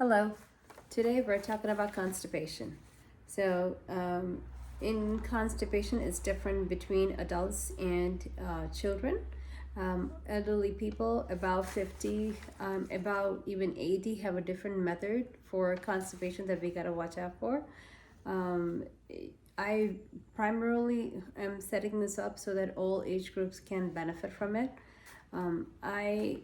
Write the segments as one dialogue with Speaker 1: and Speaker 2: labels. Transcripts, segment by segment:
Speaker 1: Hello. Today we're talking about constipation. So, in constipation, it's different between adults and children. Elderly people, about 50, about even 80, have a different method for constipation that we gotta watch out for. Um, I primarily am setting this up so that all age groups can benefit from it. I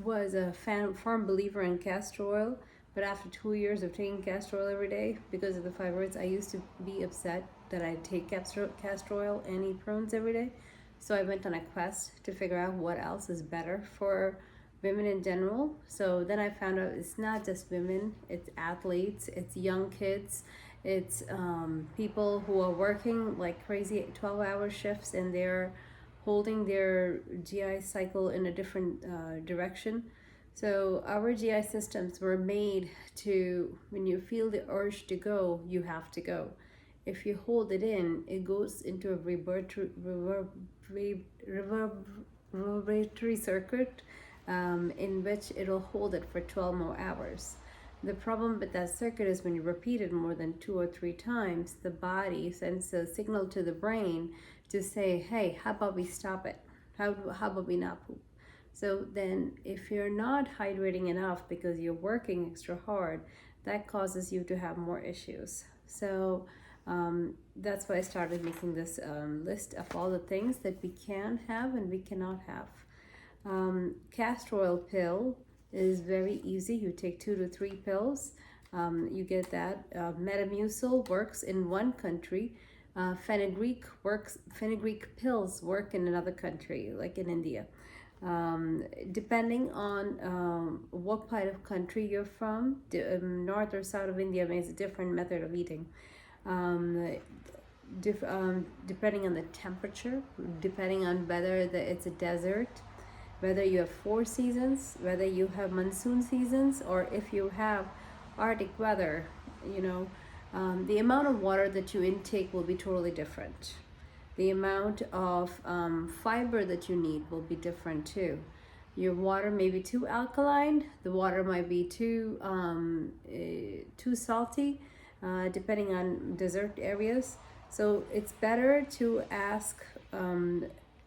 Speaker 1: was a firm believer in castor oil, but after 2 years of taking castor oil every day because of the fibroids, I used to be upset that I take castor oil and eat prunes every day. So I went on a quest to figure out what else is better for women in general. So then I found out it's not just women, it's athletes, it's young kids, it's people who are working like crazy 12-hour shifts and they're holding their GI cycle in a different direction. So our GI systems were made to, when you feel the urge to go, you have to go. If you hold it in, it goes into a reverberatory circuit in which it'll hold it for 12 more hours. The problem with that circuit is when you repeat it more than 2 or 3 times, the body sends a signal to the brain to say, hey, how about we stop it? How about we not poop? So then if you're not hydrating enough because you're working extra hard, that causes you to have more issues. So that's why I started making this list of all the things that we can have and we cannot have. Castor oil pill is very easy. You take 2 to 3 pills. You get that. Metamucil works in one country. Fenugreek pills work in another country, like in India. Depending on what part of country you're from, north or south of India makes a different method of eating. Depending on the temperature, depending on whether it's a desert, whether you have 4 seasons, whether you have monsoon seasons, or if you have Arctic weather, the amount of water that you intake will be totally different. The amount of fiber that you need will be different too. Your water may be too alkaline, the water might be too salty, depending on desert areas. So it's better to ask,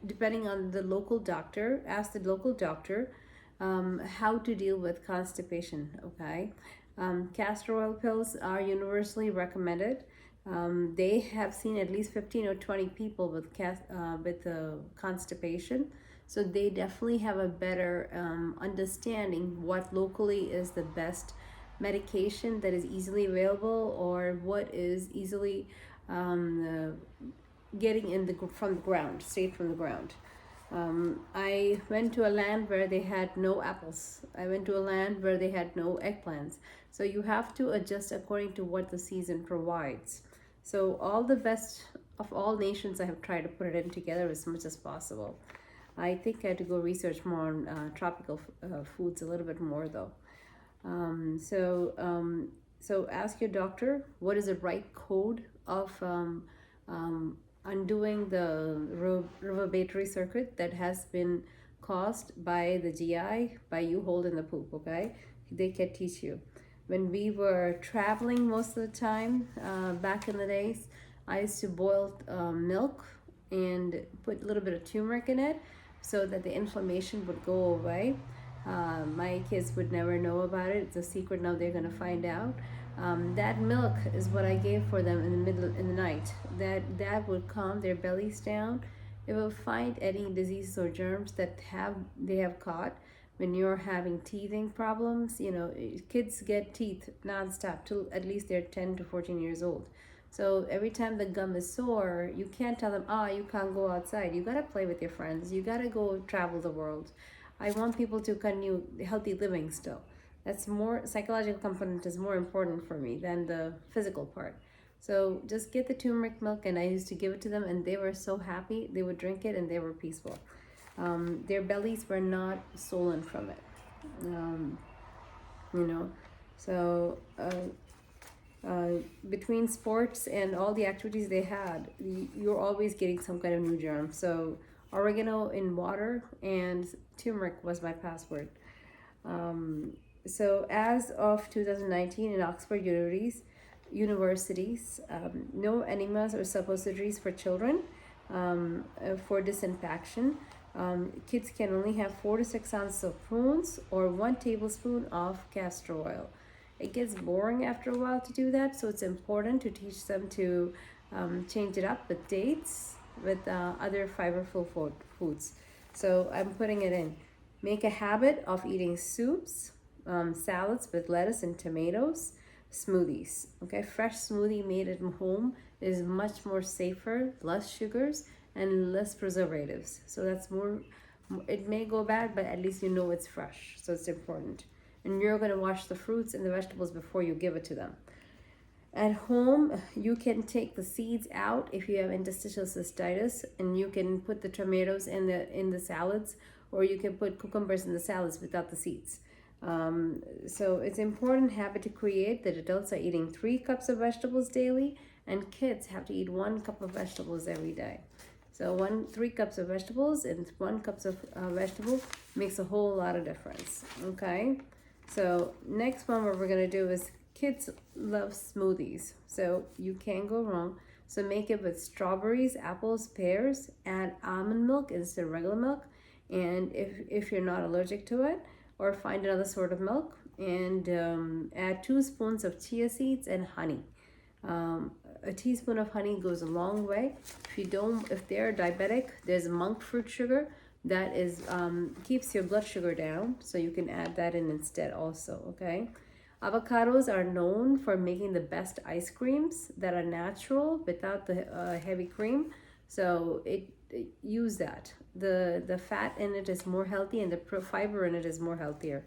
Speaker 1: depending on the local doctor, ask the local doctor how to deal with constipation, okay? Castor oil pills are universally recommended. They have seen at least 15 or 20 people with constipation. So they definitely have a better understanding what locally is the best medication that is easily available or what is easily getting from the ground, straight from the ground. I went to a land where they had no apples. I went to a land where they had no eggplants. So you have to adjust according to what the season provides. So all the best of all nations, I have tried to put it in together as much as possible. I think I had to go research more on tropical foods a little bit more though. So ask your doctor what is the right code of undoing the reverberatory circuit that has been caused by the GI, by you holding the poop, okay? They can teach you. When we were traveling most of the time, back in the days, I used to boil milk and put a little bit of turmeric in it so that the inflammation would go away. My kids would never know about it. It's a secret now they're gonna find out. That milk is what I gave for them in the night. That would calm their bellies down. It will find any diseases or germs that they have caught. When you're having teething problems, kids get teeth nonstop till at least they're 10 to 14 years old. So every time the gum is sore, you can't tell them, you can't go outside. You gotta play with your friends. You gotta go travel the world. I want people to continue healthy living still. That's more, psychological component is more important for me than the physical part. So just get the turmeric milk, and I used to give it to them, and they were so happy. They would drink it, and they were peaceful. Their bellies were not swollen from it. So between sports and all the activities they had, you're always getting some kind of new germ. So oregano in water and turmeric was my password. So as of 2019 in Oxford universities, no enemas or suppositories for children for disinfection. Kids can only have 4 to 6 ounces of prunes or 1 tablespoon of castor oil. It gets boring after a while to do that, so it's important to teach them to change it up with dates, with other fiberful foods. So I'm putting it in. Make a habit of eating soups, salads with lettuce and tomatoes, smoothies. Okay, fresh smoothie made at home is much more safer, less sugars and less preservatives. So that's more. It may go bad, but at least you know it's fresh. So it's important. And you're going to wash the fruits and the vegetables before you give it to them. At home, you can take the seeds out if you have interstitial cystitis, and you can put the tomatoes in the salads, or you can put cucumbers in the salads without the seeds. So it's an important habit to create that adults are eating 3 cups of vegetables daily, and kids have to eat 1 cup of vegetables every day. So 3 cups of vegetables and 1 cup of vegetable makes a whole lot of difference. Okay, so next one, what we're gonna do is, kids love smoothies, so you can't go wrong. So make it with strawberries, apples, pears. Add almond milk instead of regular milk, and if you're not allergic to it, or find another sort of milk, and add 2 spoons of chia seeds and honey. A teaspoon of honey goes a long way. If they're diabetic, there's monk fruit sugar that is keeps your blood sugar down, so you can add that in instead also. Okay. Avocados are known for making the best ice creams that are natural without the heavy cream. So use that. The fat in it is more healthy, and the fiber in it is more healthier.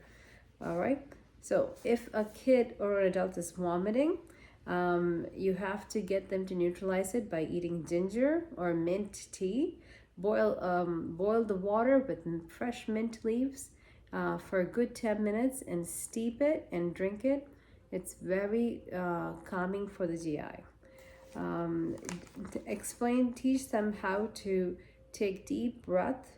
Speaker 1: All right. So if a kid or an adult is vomiting, you have to get them to neutralize it by eating ginger or mint tea. Boil the water with fresh mint leaves for a good 10 minutes and steep it and drink it. It's very calming for the GI. Teach them how to take deep breath.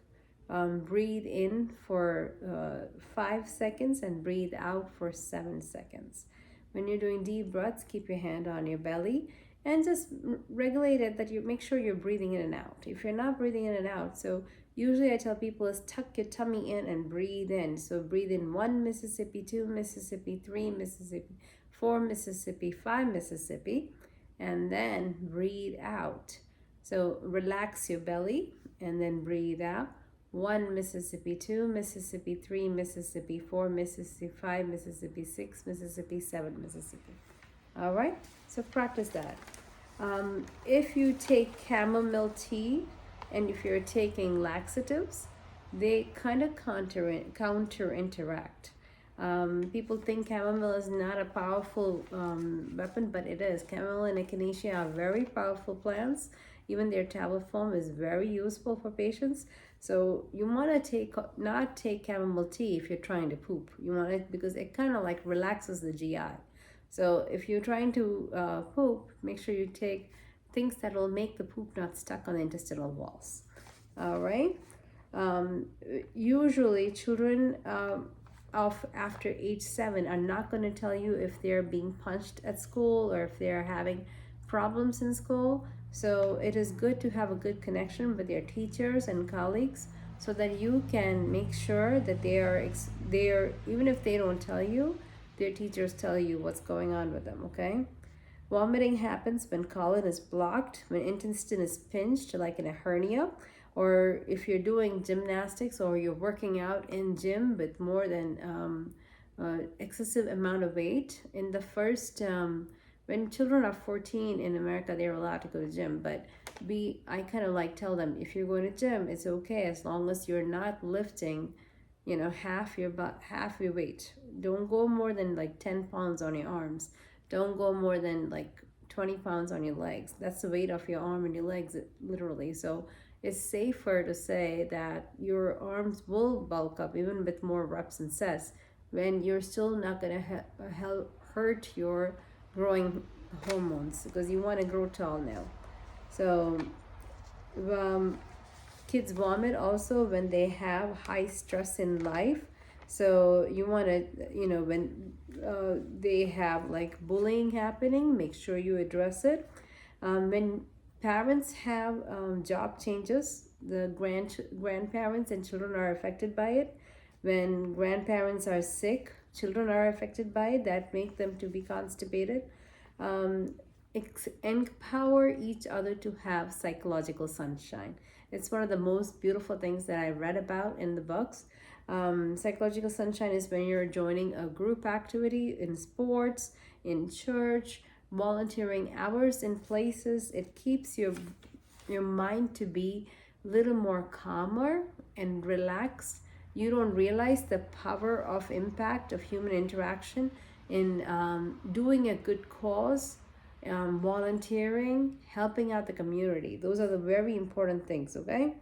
Speaker 1: Breathe in for 5 seconds and breathe out for 7 seconds. When you're doing deep breaths, keep your hand on your belly and just regulate it, that you make sure you're breathing in and out. If you're not breathing in and out, so usually I tell people is tuck your tummy in and breathe in. So breathe in 1 Mississippi, 2 Mississippi, 3 Mississippi, 4 Mississippi, 5 Mississippi, and then breathe out. So relax your belly and then breathe out. 1 Mississippi, 2 Mississippi, 3 Mississippi, 4 Mississippi, 5 Mississippi, 6 Mississippi, 7 Mississippi. All right, so practice that. If you take chamomile tea and if you're taking laxatives, they kind of counter interact. People think chamomile is not a powerful weapon, but it is. Chamomile and echinacea are very powerful plants. Even their tablet form is very useful for patients. So you want to not take chamomile tea if you're trying to poop. You want it because it kind of like relaxes the GI. So if you're trying to poop, make sure you take things that will make the poop not stuck on the intestinal walls. All right. Usually children of after age 7 are not going to tell you if they're being punched at school or if they're having problems in school. So it is good to have a good connection with your teachers and colleagues so that you can make sure that they are even if they don't tell you, their teachers tell you what's going on with them. Okay. Vomiting happens when colon is blocked, when intestine is pinched, like in a hernia, or if you're doing gymnastics or you're working out in gym with more than excessive amount of weight. In the first, when children are 14 in America, they're allowed to go to gym, but I kind of like tell them, if you're going to gym, it's okay as long as you're not lifting, half your weight. Don't go more than like 10 pounds on your arms. Don't go more than like 20 pounds on your legs. That's the weight of your arm and your legs, literally. So it's safer to say that your arms will bulk up even with more reps and sets when you're still not going to hurt your growing hormones, because you want to grow tall now. So kids vomit also when they have high stress in life, So you want to, when they have like bullying happening, make sure you address it. When parents have job changes, the grandparents and children are affected by it. When grandparents are sick, children are affected by it. That make them to be constipated. um, Empower each other to have psychological sunshine. It's one of the most beautiful things that I read about in the books. Psychological sunshine is when you're joining a group activity in sports, in church, volunteering hours in places. It keeps your mind to be a little more calmer and relaxed. You don't realize the power of impact of human interaction in doing a good cause, volunteering, helping out the community. Those are the very important things. Okay.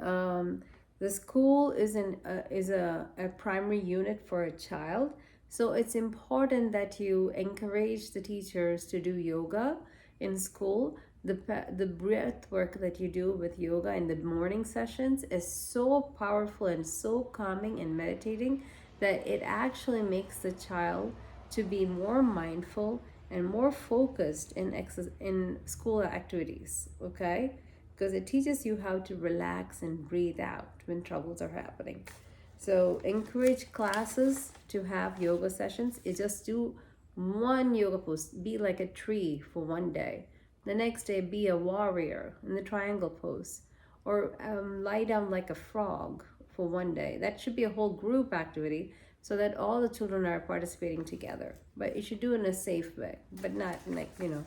Speaker 1: um, the school is a primary unit for a child, so it's important that you encourage the teachers to do yoga in school. The breath work that you do with yoga in the morning sessions is so powerful and so calming and meditating that it actually makes the child to be more mindful and more focused in school activities. Okay, because it teaches you how to relax and breathe out when troubles are happening. So encourage classes to have yoga sessions. You just do one yoga pose. Be like a tree for one day. The next day, be a warrior in the triangle pose, or lie down like a frog for one day. That should be a whole group activity so that all the children are participating together. But you should do it in a safe way, but not like, you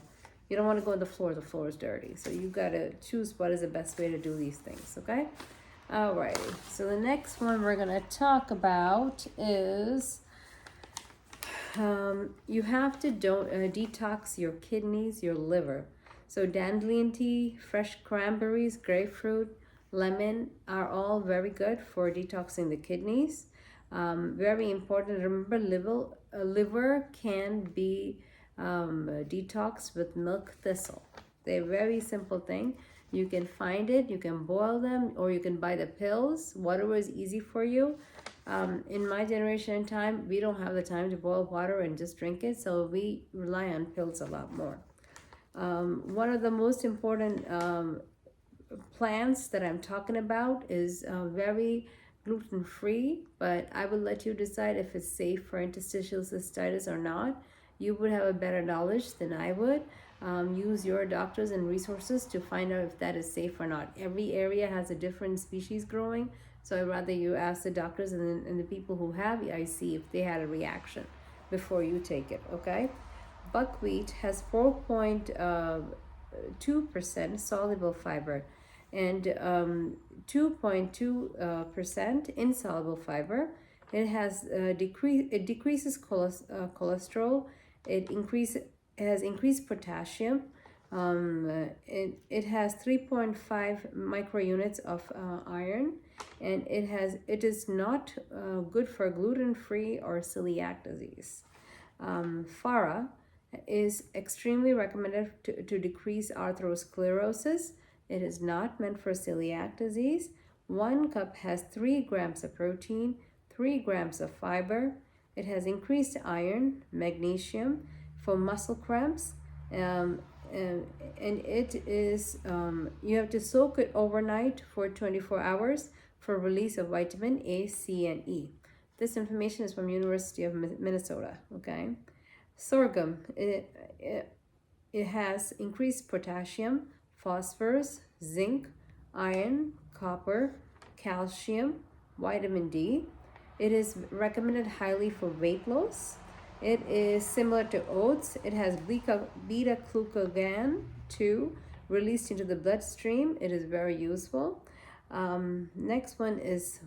Speaker 1: don't want to go on the floor is dirty. So you got to choose what is the best way to do these things, okay? Alrighty, so the next one we're going to talk about is you have to detox your kidneys, your liver. So dandelion tea, fresh cranberries, grapefruit, lemon are all very good for detoxing the kidneys. Very important. Remember, liver can be detoxed with milk thistle. They're a very simple thing. You can find it, you can boil them, or you can buy the pills, whatever is easy for you. In my generation and time, we don't have the time to boil water and just drink it, so we rely on pills a lot more. One of the most important plants that I'm talking about is very gluten-free, but I will let you decide if it's safe for interstitial cystitis or not. You would have a better knowledge than I would. Use your doctors and resources to find out if that is safe or not. Every area has a different species growing, so I'd rather you ask the doctors and the people who have EIC if they had a reaction before you take it, okay? Buckwheat has 4.2% soluble fiber and 2.2% insoluble fiber. It has it decreases cholesterol. It has increased potassium. It has 3.5 microunits of iron, and it is not good for gluten-free or celiac disease. Farah is extremely recommended to decrease atherosclerosis. It is not meant for celiac disease. 1 cup has 3 grams of protein, 3 grams of fiber. It has increased iron, magnesium for muscle cramps. And it is, you have to soak it overnight for 24 hours for release of vitamin A, C, and E. This information is from University of Minnesota, okay? Sorghum, it has increased potassium, phosphorus, zinc, iron, copper, calcium, vitamin D. It is recommended highly for weight loss. It is similar to oats. It has beta-glucagon 2 released into the bloodstream. It is very useful. Next one is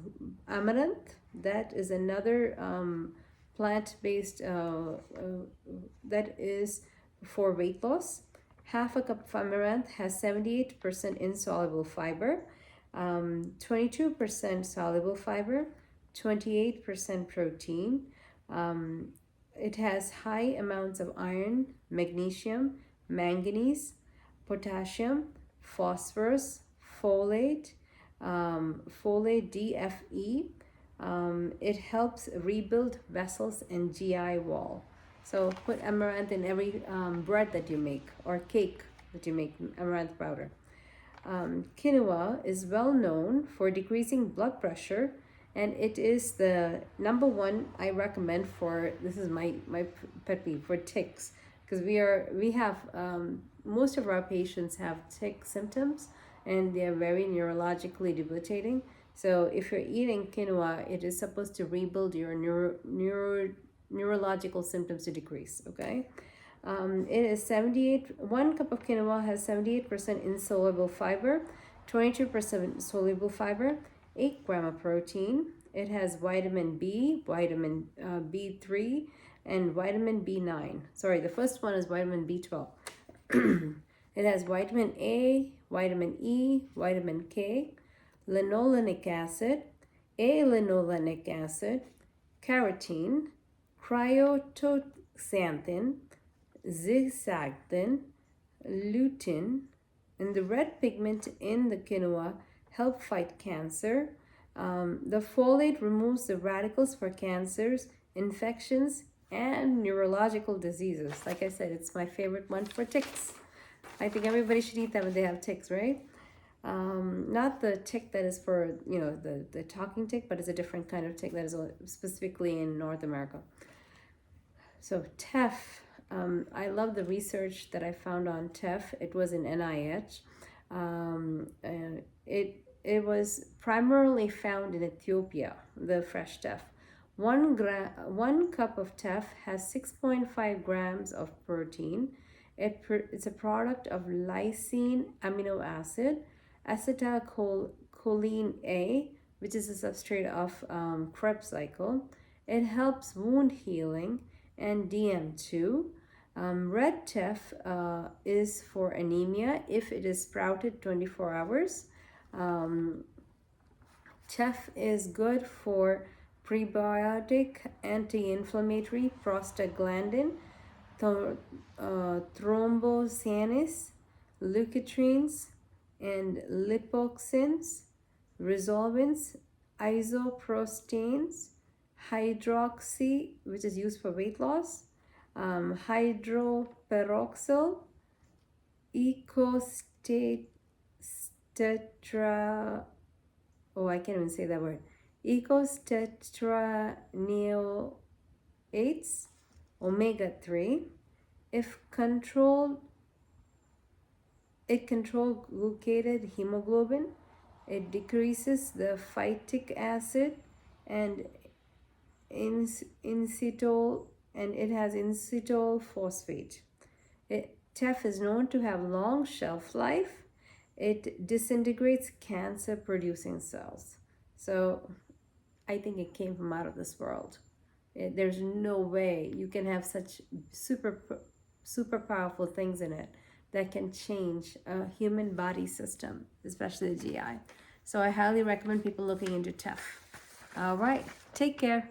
Speaker 1: amaranth. That is another plant-based that is for weight loss. Half a cup of amaranth has 78% insoluble fiber, 22% soluble fiber, 28% protein. It has high amounts of iron, magnesium, manganese, potassium, phosphorus, folate, DFE, It helps rebuild vessels and GI wall. So put amaranth in every bread that you make or cake that you make, amaranth powder. Quinoa is well known for decreasing blood pressure, and it is the number one I recommend for, this is my pet peeve, for ticks, because we have most of our patients have tick symptoms, and they are very neurologically debilitating. So if you're eating quinoa, it is supposed to rebuild your neurological symptoms to decrease. Okay. It is 78, 1 cup of quinoa has 78% insoluble fiber, 22% soluble fiber, 8 gram of protein. It has vitamin B, vitamin B3, and vitamin B9. Sorry, the first one is vitamin B12. It has vitamin A, vitamin E, vitamin K, linolenic acid, A-linolenic acid, carotene, cryotoxanthin, zeaxanthin, lutein, and the red pigment in the quinoa help fight cancer. The folate removes the radicals for cancers, infections, and neurological diseases. Like I said, it's my favorite one for ticks. I think everybody should eat that when they have ticks, right? Not the tick that is for, the talking tick, but it's a different kind of tick that is specifically in North America. So teff, I love the research that I found on teff. It was in NIH. And it was primarily found in Ethiopia, the fresh teff. 1 cup of teff has 6.5 grams of protein. It's a product of lysine amino acid, acetylcholine A, which is a substrate of Krebs cycle. It helps wound healing and DM2. Red teff is for anemia if it is sprouted 24 hours. Teff is good for prebiotic, anti-inflammatory, prostaglandin, thromboxanes, leukotrienes, and lipoxins, resolvins, isoprostanes, hydroxy, which is used for weight loss, hydroperoxyl, I can't even say that word, ecostetranoates, omega-3. It controls glucated hemoglobin. It decreases the phytic acid and inositol, and it has inositol phosphate. Teff is known to have long shelf life. It disintegrates cancer-producing cells. So I think it came from out of this world. There's no way you can have such super powerful things in it that can change a human body system, especially the GI. So I highly recommend people looking into teff. All right, take care.